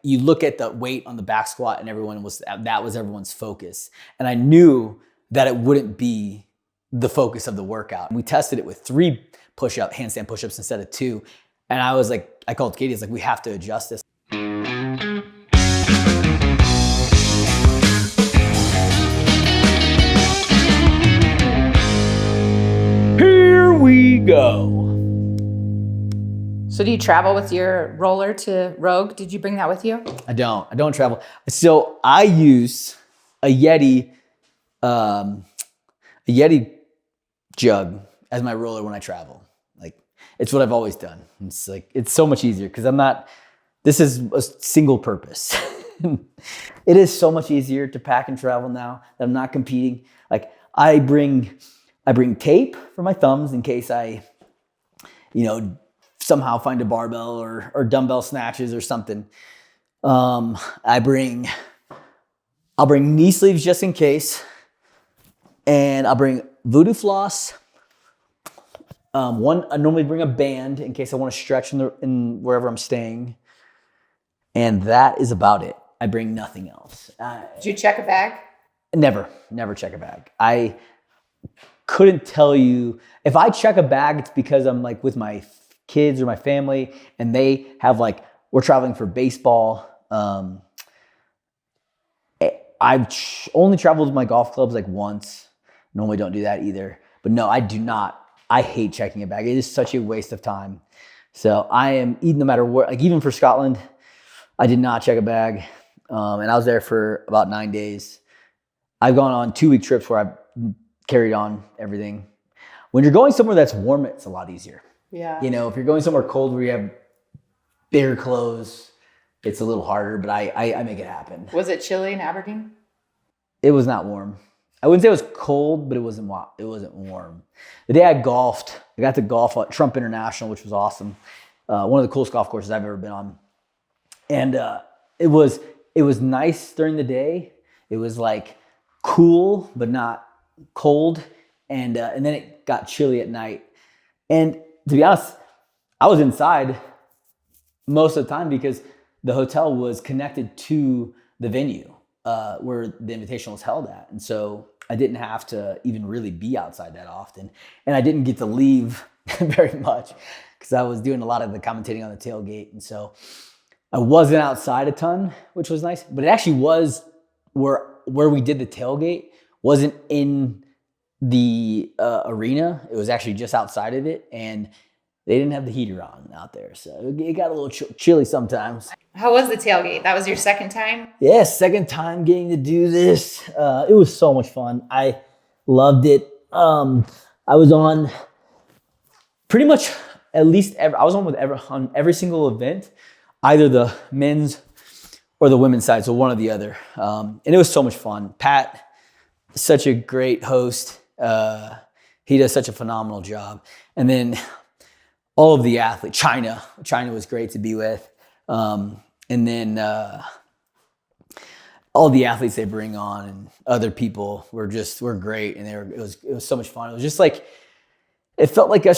you look at the weight on the back squat and that was everyone's focus. And I knew that it wouldn't be the focus of the workout. We tested it with 3 handstand push-ups instead of 2. And I was like, I called Katie, I was like, we have to adjust this. Here we go. So do you travel with your roller to Rogue? Did you bring that with you? I don't travel. So I use a Yeti jug as my roller when I travel. Like, it's what I've always done. It's like, it's so much easier because this is a single purpose. It is so much easier to pack and travel now that I'm not competing. Like, I bring tape for my thumbs in case I, somehow find a barbell or dumbbell snatches or something. I'll bring knee sleeves just in case. And I'll bring voodoo floss. I normally bring a band in case I want to stretch in wherever I'm staying. And that is about it. I bring nothing else. Did you check a bag? Never check a bag. I couldn't tell you. If I check a bag, it's because I'm like with my kids or my family and they have we're traveling for baseball. I've only traveled with my golf clubs once. Normally don't do that either. But no, I do not. I hate checking a bag. It is such a waste of time. So I am, no matter what, even for Scotland, I did not check a bag. And I was there for about 9 days. I've gone on 2-week trips where I've carried on everything. When you're going somewhere that's warm, it's a lot easier. Yeah. If you're going somewhere cold where you have bigger clothes, it's a little harder, but I make it happen. Was it chilly in Aberdeen? It was not warm. I wouldn't say it was cold, but it wasn't warm. The day I golfed, I got to golf at Trump International, which was awesome. One of the coolest golf courses I've ever been on. And it was nice during the day. It was cool, but not cold. And then it got chilly at night. And to be honest, I was inside most of the time because the hotel was connected to the venue where the Invitational was held at. And so I didn't have to even really be outside that often. And I didn't get to leave very much because I was doing a lot of the commentating on the tailgate. And so I wasn't outside a ton, which was nice. But it actually was where we did the tailgate wasn't in the arena. It was actually just outside of it, and they didn't have the heater on out there, so it got a little chilly sometimes. How was the tailgate? That was your second time? Yeah, second time getting to do this. It was so much fun. I loved it. I was on pretty much I was on every single event, either the men's or the women's side, so one or the other. And it was so much fun. Pat, such a great host. He does such a phenomenal job. And then all of the athletes, China was great to be with. And then all the athletes they bring on and other people were great. And it was so much fun. It was just it felt like we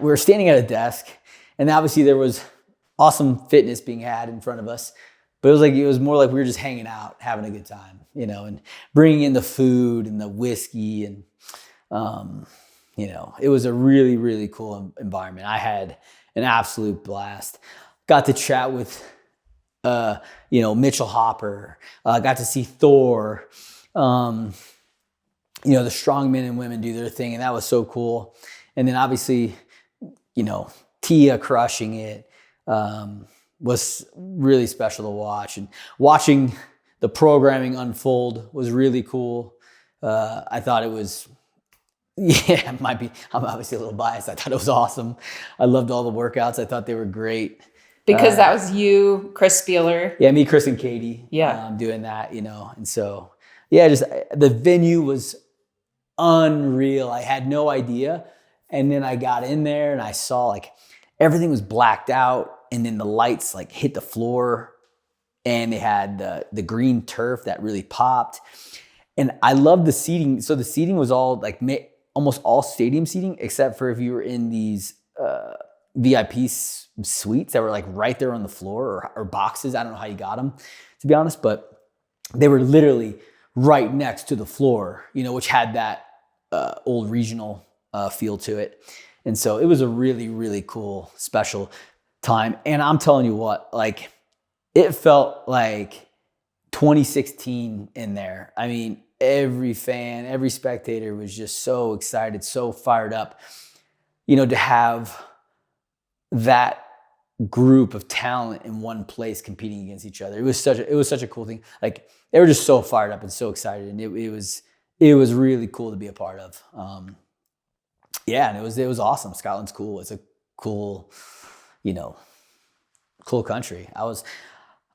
were standing at a desk, and obviously there was awesome fitness being had in front of us. But it was more like we were just hanging out, having a good time, and bringing in the food and the whiskey. And, it was a really, really cool environment. I had an absolute blast. Got to chat with, Mitchell Hopper. Got to see Thor. The strongmen and women do their thing, and that was so cool. And then obviously, Tia crushing it. Was really special to watch, and watching the programming unfold was really cool. I thought it was, I'm obviously a little biased. I thought it was awesome. I loved all the workouts. I thought they were great. Because that was you, Chris Spieler. Yeah, me, Chris, and Katie. Yeah. Doing that, and so, yeah, just the venue was unreal. I had no idea. And then I got in there and I saw everything was blacked out. And then the lights hit the floor, and they had the green turf that really popped. And I loved the seating. So the seating was all almost all stadium seating, except for if you were in these VIP suites that were like right there on the floor or boxes. I don't know how you got them, to be honest, but they were literally right next to the floor, which had that old regional feel to it. And so it was a really, really cool, special time. And I'm telling you what, like, it felt like 2016 in there. I mean, every fan, every spectator was just so excited, so fired up, to have that group of talent in one place competing against each other. It was such a cool thing. Like, they were just so fired up and so excited, and it was really cool to be a part of. And it was awesome. Scotland's cool. It's a cool, cool country.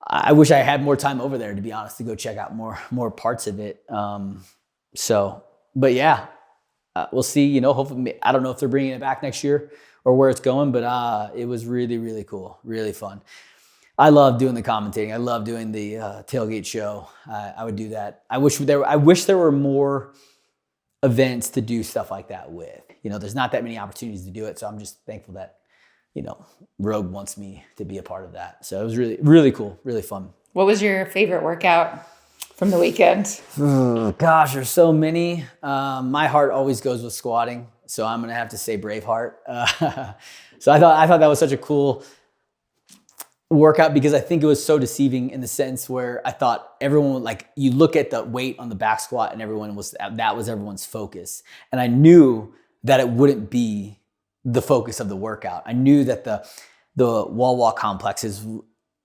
I wish I had more time over there, to be honest, to go check out more parts of it. But yeah, we'll see. Hopefully, I don't know if they're bringing it back next year or where it's going, but it was really, really cool, really fun. I love doing the commentating. I love doing the tailgate show. I would do that. I wish there were more events to do stuff like that with. There's not that many opportunities to do it, so I'm just thankful that Rogue wants me to be a part of that. So it was really, really cool, really fun. What was your favorite workout from the weekend? Oh, gosh, there's so many. My heart always goes with squatting, so I'm gonna have to say Braveheart. So I thought that was such a cool workout because I think it was so deceiving in the sense where I thought everyone would, like, you look at the weight on the back squat and that was everyone's focus. And I knew that it wouldn't be the focus of the workout. I knew that the wall walk complexes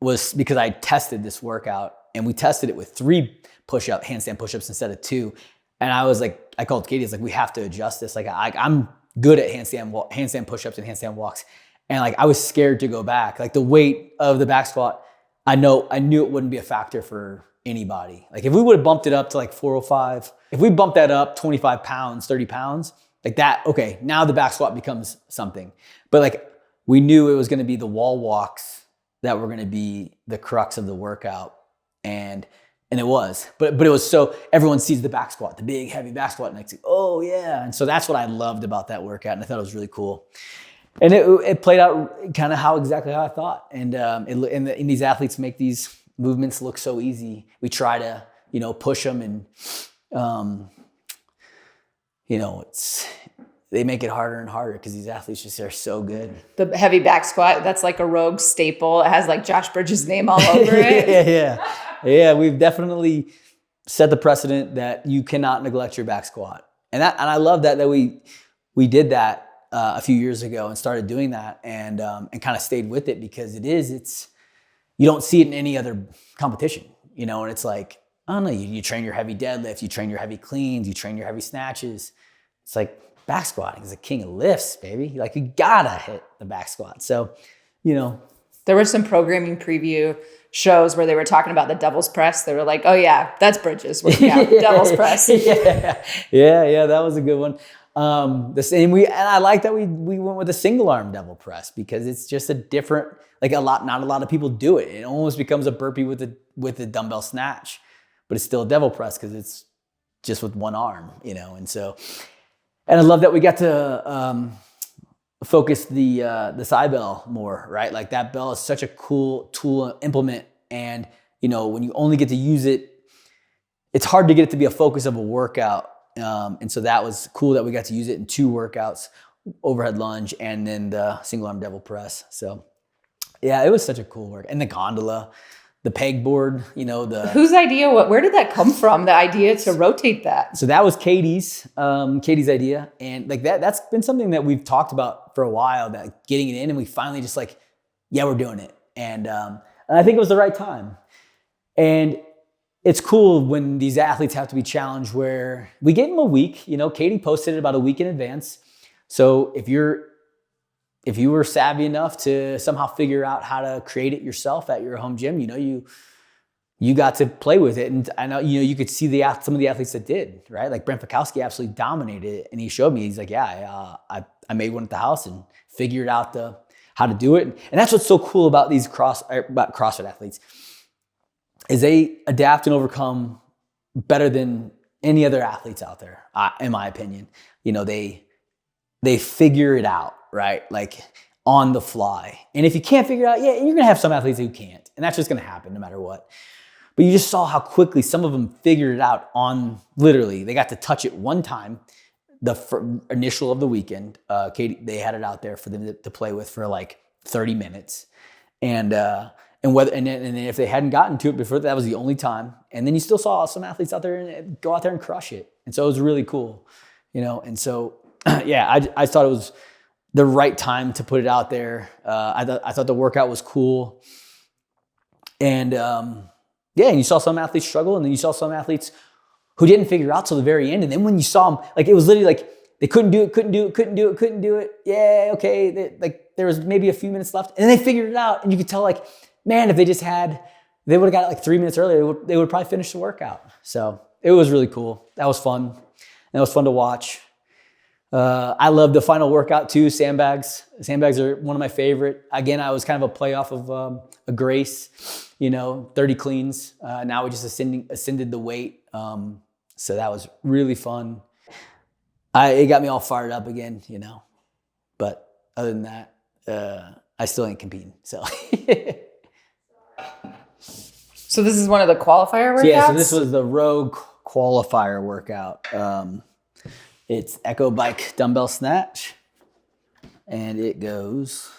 was because I tested this workout and we tested it with 3 handstand push-ups instead of 2. And I was like, I called Katie, I was like, we have to adjust this. Like, I'm good at handstand push-ups and handstand walks. And like, I was scared to go back. Like, the weight of the back squat, I knew it wouldn't be a factor for anybody. Like, if we would have bumped it up to like 405, if we bumped that up 25 pounds, 30 pounds, like that, okay, now the back squat becomes something. But like, we knew it was gonna be the wall walks that were gonna be the crux of the workout. And it was, but it was so, everyone sees the back squat, the big heavy back squat, and it's like, oh yeah. And so that's what I loved about that workout. And I thought it was really cool. And it played out kind of exactly how I thought. And and these athletes make these movements look so easy. We try to, push them and, they make it harder and harder because these athletes just are so good. The heavy back squat, that's like a Rogue staple. It has like Josh Bridges' name all over it. Yeah. We've definitely set the precedent that you cannot neglect your back squat. And I love that we did that a few years ago and started doing that and kind of stayed with it because you don't see it in any other competition, and it's like, I don't know, you train your heavy deadlift, you train your heavy cleans, you train your heavy snatches. It's like back squatting is the king of lifts, baby. Like, you gotta hit the back squat. So, There were some programming preview shows where they were talking about the devil's press. They were like, oh yeah, that's Bridges working out, devil's press. Yeah, that was a good one. I like that we went with a single arm devil press because it's just a different, like, not a lot of people do it. It almost becomes a burpee with a dumbbell snatch, but it's still a devil press because it's just with one arm, and I love that we got to focus the side bell more, right? Like, that bell is such a cool tool to implement, and when you only get to use it, it's hard to get it to be a focus of a workout. And so that was cool that we got to use it in 2 workouts, overhead lunge and then the single arm devil press. So yeah, it was such a cool work. And the gondola, the pegboard, Whose idea? Where did that come from? The idea to rotate that? So that was Katie's idea. And like that's been something that we've talked about for a while, that getting it in, and we finally just like, yeah, we're doing it. And I think it was the right time. And it's cool when these athletes have to be challenged where we gave them a week. Katie posted it about a week in advance. So if you were savvy enough to somehow figure out how to create it yourself at your home gym, you got to play with it. And I know, you could see some of the athletes that did, right? Like Brent Fikowski absolutely dominated it. And he showed me, he's like, yeah, I made one at the house and figured out how to do it. And that's what's so cool about these about CrossFit athletes, is they adapt and overcome better than any other athletes out there, in my opinion. They figure it out, right? Like, on the fly. And if you can't figure it out, yeah, you're gonna have some athletes who can't, and that's just gonna happen no matter what. But you just saw how quickly some of them figured it out on literally, they got to touch it one time, the initial of the weekend. Katie, they had it out there for them to play with for like 30 minutes. And if they hadn't gotten to it before, that was the only time. And then you still saw some athletes out there and go out there and crush it. And so it was really cool, you know? And so, yeah, I thought it was the right time to put it out there. I thought the workout was cool. And and you saw some athletes struggle, and then you saw some athletes who didn't figure it out till the very end. And then when you saw them, like, it was literally like they couldn't do it. Yeah, okay. There was maybe a few minutes left, and then they figured it out. And you could tell, like, man, if they would have got it like 3 minutes earlier, they would probably finish the workout. So it was really cool. That was fun. And it was fun to watch. I love the final workout too, sandbags. Sandbags are one of my favorite. Again, I was kind of a playoff of a Grace, you know, 30 cleans. Now we just ascended the weight. So that was really fun. It got me all fired up again, you know. But other than that, I still ain't competing. So. So this is one of the qualifier workouts? Yeah, so this was the Rogue Qualifier workout. It's Echo Bike Dumbbell Snatch, and it goes.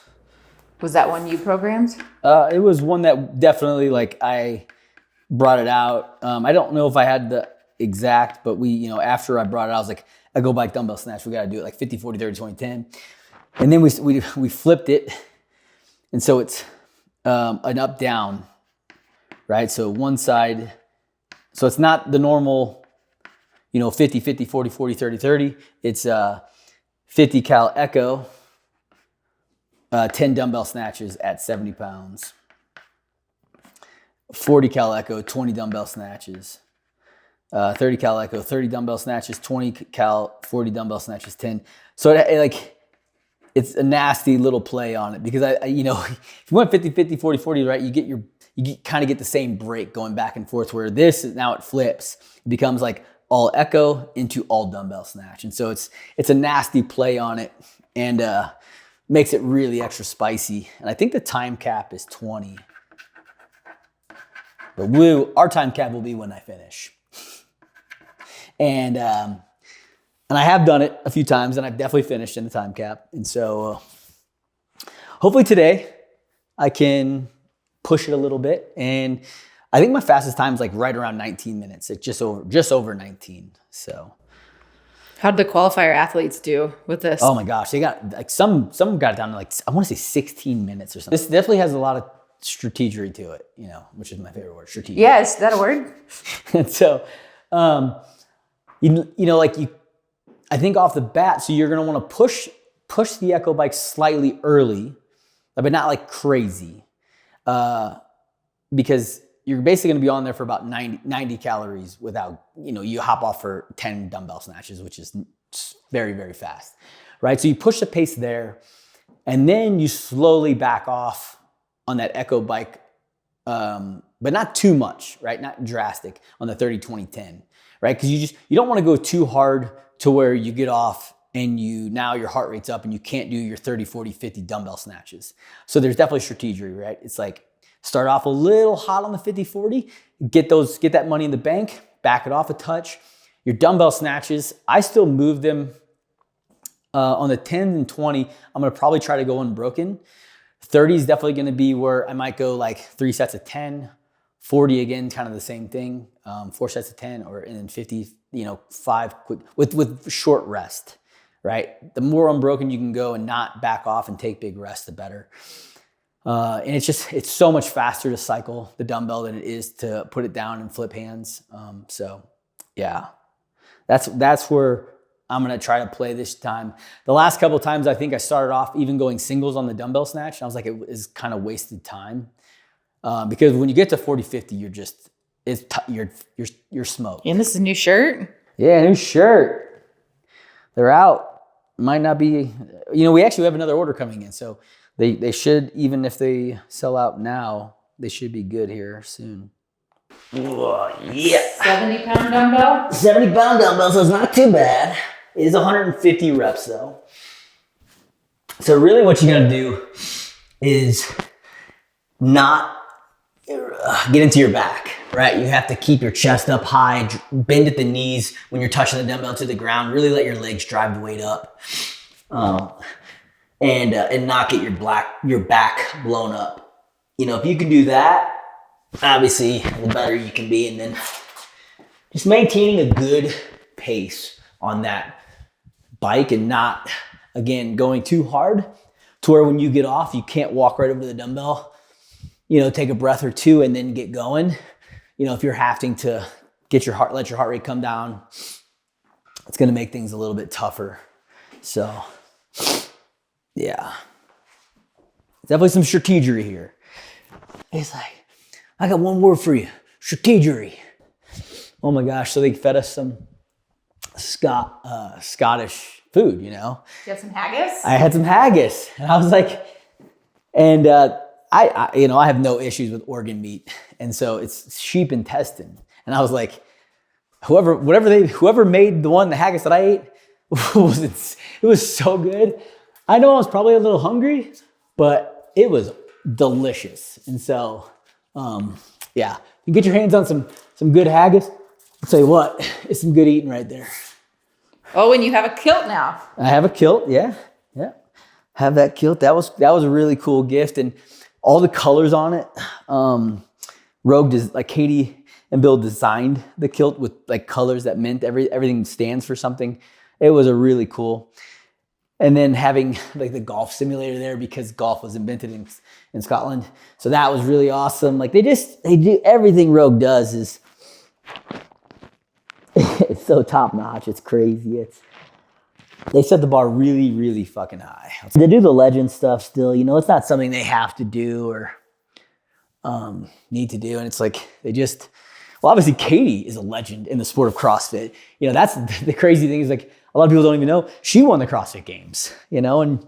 Was that one you programmed? It was one that definitely, like, I brought it out. I don't know if I had the exact, but after I brought it out, I was like, Echo Bike Dumbbell Snatch, we got to do it like 50, 40, 30, 20, 10. And then we flipped it, and so it's an up down, right? So one side, so it's not the normal. 50, 50, 40, 40, 30, 30. It's 50 cal Echo, 10 dumbbell snatches at 70 pounds. 40 cal Echo, 20 dumbbell snatches. 30 cal Echo, 30 dumbbell snatches, 20 cal, 40 dumbbell snatches, 10. So it's a nasty little play on it because if you went 50, 50, 40, 40, right, you kind of get the same break going back and forth, where this now it flips. It becomes like all Echo into all dumbbell snatch. And so it's a nasty play on it, and makes it really extra spicy. And I think the time cap is 20. But our time cap will be when I finish. And I have done it a few times, and I've definitely finished in the time cap. And so hopefully today I can push it a little bit. And I think my fastest time is like right around 19 minutes. It's just over 19. So how did the qualifier athletes do with this? Oh my gosh, they got like some got it down to like, I want to say 16 minutes or something. This definitely has a lot of strategery to it, which is my favorite word, strategic. Yeah, is that a word? And so, I think off the bat, so you're gonna want to push the Echo Bike slightly early, but not like crazy, because you're basically going to be on there for about 90 calories without, you hop off for 10 dumbbell snatches, which is very, very fast, right? So you push the pace there, and then you slowly back off on that Echo Bike, but not too much, right? Not drastic on the 30, 20, 10, right? Because you don't want to go too hard to where you get off and now your heart rate's up and you can't do your 30, 40, 50 dumbbell snatches. So there's definitely strategy, right? It's like, start off a little hot on the 50, 40, get that money in the bank, back it off a touch. Your dumbbell snatches, I still move them on the 10 and 20. I'm going to probably try to go unbroken. 30 is definitely going to be where I might go like 3 sets of 10, 40 again, kind of the same thing. 4 sets of 10, and then 50, 5 quick with short rest, right? The more unbroken you can go and not back off and take big rest, the better. And it's so much faster to cycle the dumbbell than it is to put it down and flip hands. So yeah, that's where I'm going to try to play this time. The last couple of times, I think I started off even going singles on the dumbbell snatch. And I was like, it is kind of wasted time. Because when you get to 40, 50, you're smoked. And this is a new shirt? Yeah, new shirt. They're out. Might not be, we actually have another order coming in. So they should, even if they sell out now, they should be good here soon. Whoa, yeah. 70-pound dumbbell? 70-pound dumbbell, so it's not too bad. It is 150 reps though. So really what you gotta do is not get into your back, right? You have to keep your chest up high, bend at the knees when you're touching the dumbbell to the ground. Really let your legs drive the weight up, and not get your back blown up. You know, if you can do that, obviously the better you can be. And then just maintaining a good pace on that bike and not, again, going too hard to where when you get off, you can't walk right over to the dumbbell. You know, take a breath or two and then get going. You know, if you're having to let your heart rate come down, it's gonna make things a little bit tougher. So, yeah. Definitely some strategery here. It's like, I got one word for you, strategery. Oh my gosh, so they fed us some Scottish food, you know? You have some haggis? I had some haggis, and I was like, and I you know, I have no issues with organ meat, and so it's sheep intestine, and I was like, whoever made the haggis that I ate, it was so good. I know I was probably a little hungry, but it was delicious, and so yeah, you get your hands on some good haggis. I'll tell you what, it's some good eating right there. Oh, and you have a kilt now. I have a kilt, yeah. Have that kilt. That was a really cool gift, and all the colors on it. Katie and Bill designed the kilt with like colors that meant everything stands for something. It was a really cool. And then having like the golf simulator there because golf was invented in Scotland, so that was really awesome. Like they do everything Rogue does is. It's so top notch. It's crazy. They set the bar really, really fucking high. They do the legend stuff still. You know, it's not something they have to do or need to do. And it's like obviously Katie is a legend in the sport of CrossFit. You know, that's the crazy thing is like a lot of people don't even know she won the CrossFit Games. You know, and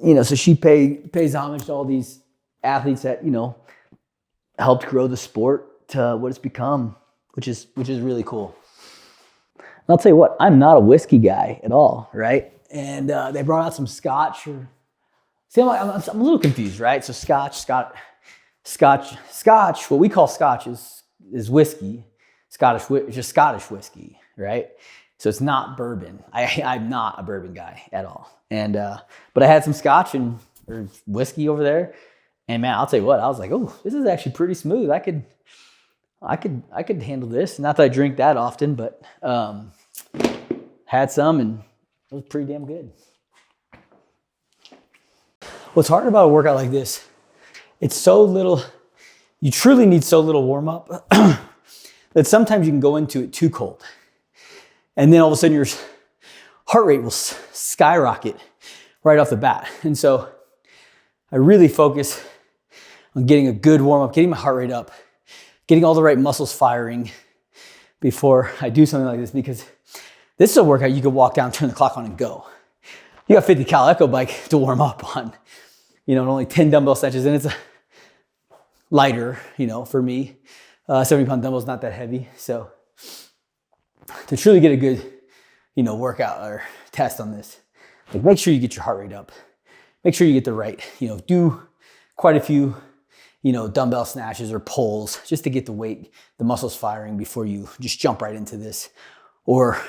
you know, so she pays homage to all these athletes that you know helped grow the sport to what it's become, which is really cool. And I'll tell you what, I'm not a whiskey guy at all, right? And they brought out some scotch. I'm a little confused, right? So scotch, what we call scotch is whiskey. Just Scottish whiskey, right? So it's not bourbon. I'm not a bourbon guy at all. And but I had some scotch or whiskey over there, and man, I'll tell you what, I was like, oh, this is actually pretty smooth. I could handle this. Not that I drink that often, but had some and it was pretty damn good. What's hard about a workout like this, it's so little, you truly need so little warm up that sometimes you can go into it too cold. And then all of a sudden your heart rate will skyrocket right off the bat. And so I really focus on getting a good warm up, getting my heart rate up, getting all the right muscles firing before I do something like this, because this is a workout you could walk down, turn the clock on and go. You got 50 cal echo bike to warm up on, you know, and only 10 dumbbell snatches, and it's lighter, you know, for me. 70-pound dumbbell is not that heavy. So to truly get a good, you know, workout or test on this, like make sure you get your heart rate up. Make sure you get the right, you know, do quite a few, you know, dumbbell snatches or pulls just to get the weight, the muscles firing before you just jump right into this. Or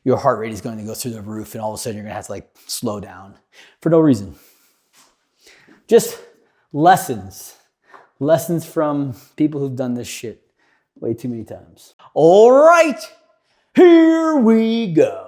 your heart rate is going to go through the roof and all of a sudden you're going to have to like slow down for no reason. Just lessons from people who've done this shit way too many times. All right, here we go.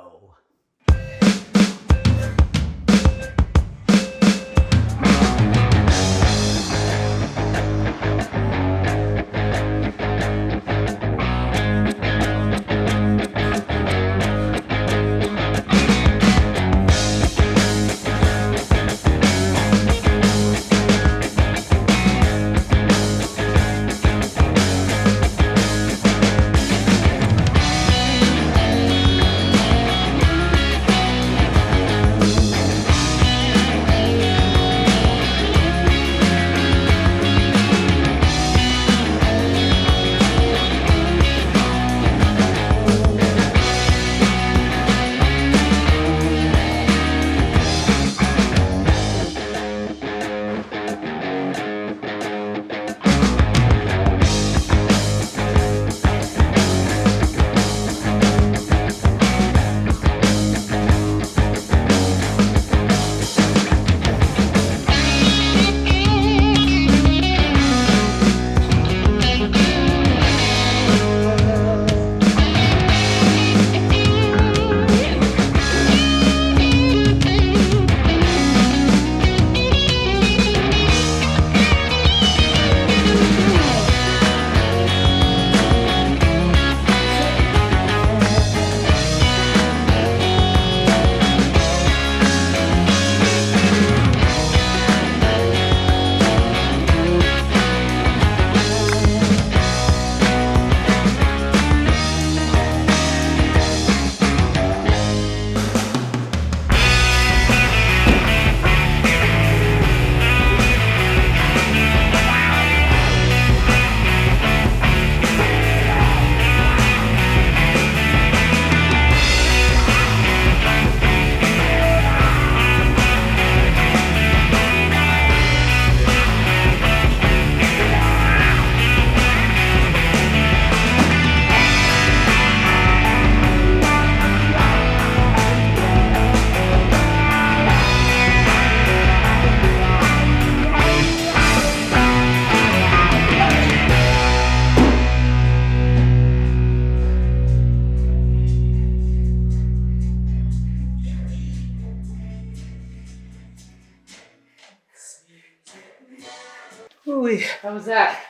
Holy. How was that?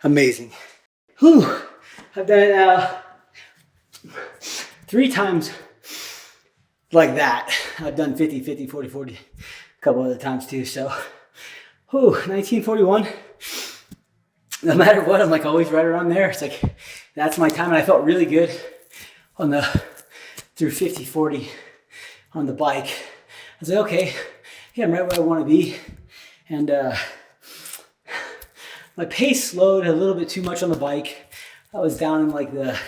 Amazing. Whew. I've done it now 3 times like that. I've done 50, 50, 40, 40 a couple other times too. So, 1941. No matter what, I'm like always right around there. It's like, that's my time. And I felt really good on through 50, 40 on the bike. I was like, okay, yeah, I'm right where I want to be. And my pace slowed a little bit too much on the bike. I was down in like the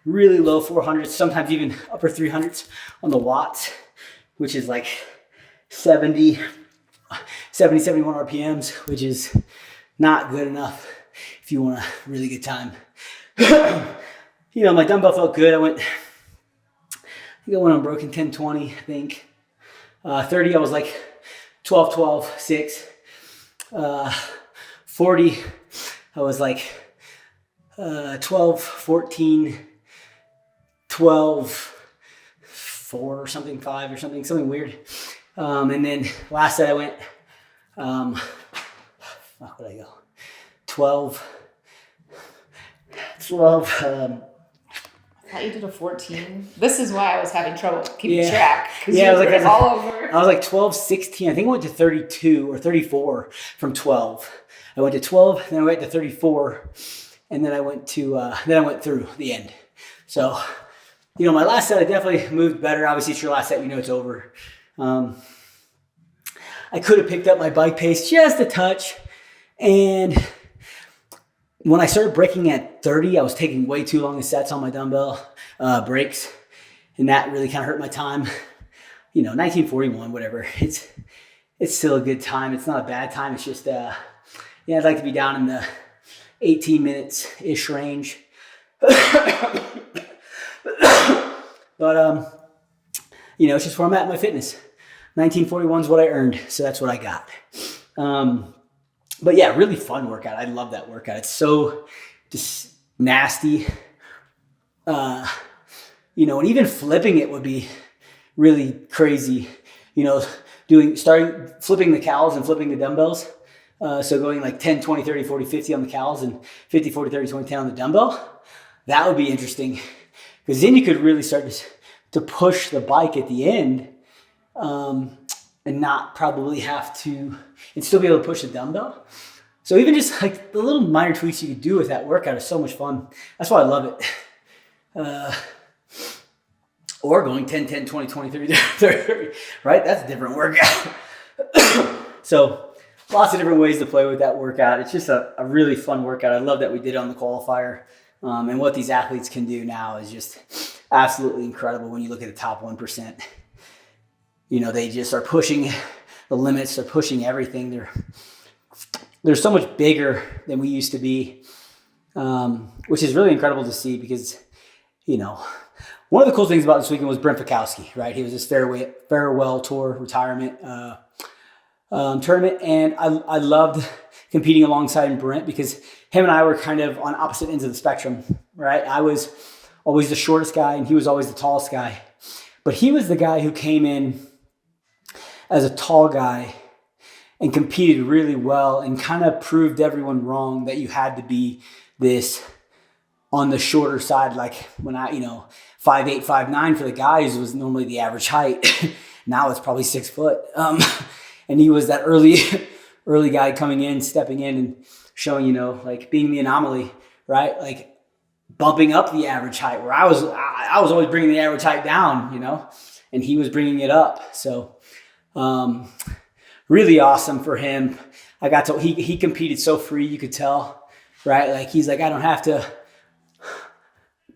really low 400s, sometimes even upper 300s on the watts, which is like 70, 71 RPMs, which is not good enough if you want a really good time. You know, my dumbbell felt good. I went unbroken 1020, I think. 30, I was like 12, 12, 6. 40, I was like 12, 14, 12, 4 or something, 5 or something weird. And then last set I went, where did I go? 12, I thought you did a 14. This is why I was having trouble keeping Yeah. track. Yeah, I was like all over. I was like 12, 16. I think I went to 32 or 34 from 12. I went to 12, then I went to 34, and then I went to then I went through the end. So, you know, my last set I definitely moved better. Obviously, it's your last set, you know it's over. I could have picked up my bike pace just a touch, and when I started breaking at 30, I was taking way too long in sets on my dumbbell breaks, and that really kind of hurt my time. You know, 1941, whatever. It's still a good time. It's not a bad time. It's just, yeah, I'd like to be down in the 18 minutes-ish range. But, you know, it's just where I'm at in my fitness. 1941 is what I earned, so that's what I got. But yeah, really fun workout. I love that workout. It's so just nasty. You know, and even flipping it would be really crazy. You know, flipping the cows and flipping the dumbbells. So going like 10, 20, 30, 40, 50 on the cows and 50, 40, 30, 20, 10 on the dumbbell. That would be interesting. Because then you could really start to push the bike at the end and not probably have to, and still be able to push the dumbbell. So even just like the little minor tweaks you could do with that workout is so much fun. That's why I love it. Or going 10, 10, 20, 20, 30, 30, right? That's a different workout. So lots of different ways to play with that workout. It's just a really fun workout. I love that we did it on the qualifier. And what these athletes can do now is just absolutely incredible when you look at the top 1%. You know, they just are pushing the limits. They're pushing everything. They're so much bigger than we used to be, which is really incredible to see because, you know, one of the cool things about this weekend was Brent Fikowski, right? He was his farewell tour retirement tournament. And I loved competing alongside Brent because him and I were kind of on opposite ends of the spectrum, right? I was always the shortest guy and he was always the tallest guy. But he was the guy who came in as a tall guy and competed really well and kind of proved everyone wrong that you had to be this on the shorter side. Like when 5'8", 5'9" for the guys was normally the average height. Now it's probably 6 foot. And he was that early guy coming in, stepping in and showing, you know, like being the anomaly, right? Like bumping up the average height where I was always bringing the average height down, you know, and he was bringing it up. So, really awesome for him. He competed so free, you could tell, right? Like he's like, I don't have to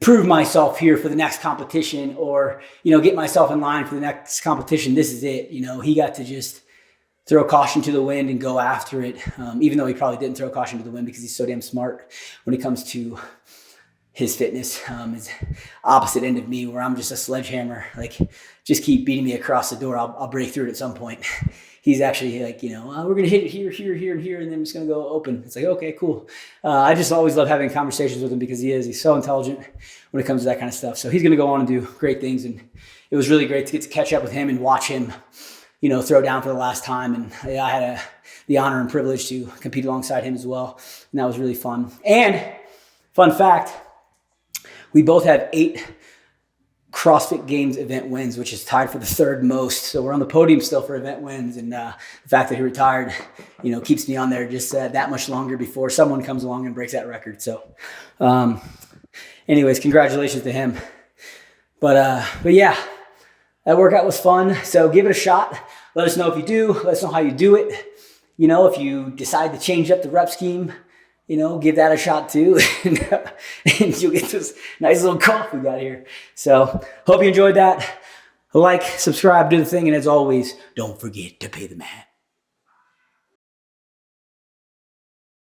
prove myself here for the next competition or, you know, get myself in line for the next competition. This is it. You know, he got to just throw caution to the wind and go after it. Even though he probably didn't throw caution to the wind because he's so damn smart when it comes to his fitness. Is opposite end of me where I'm just a sledgehammer. Like just keep beating me across the door. I'll break through it at some point. He's actually like, you know, we're going to hit it here, here, here, and here, and then it's going to go open. It's like, okay, cool. I just always love having conversations with him because he's so intelligent when it comes to that kind of stuff. So he's going to go on and do great things. And it was really great to get to catch up with him and watch him, you know, throw down for the last time. And I had the honor and privilege to compete alongside him as well. And that was really fun. And fun fact, we both have 8 CrossFit Games event wins, which is tied for the 3rd most. So we're on the podium still for event wins. And the fact that he retired, keeps me on there just that much longer before someone comes along and breaks that record. So anyways, congratulations to him. But yeah, that workout was fun. So give it a shot. Let us know if you do. Let us know how you do it. If you decide to change up the rep scheme, give that a shot too. And you'll get this nice little cough we got here. So hope you enjoyed that. Like, subscribe, do the thing. And as always, don't forget to pay the man.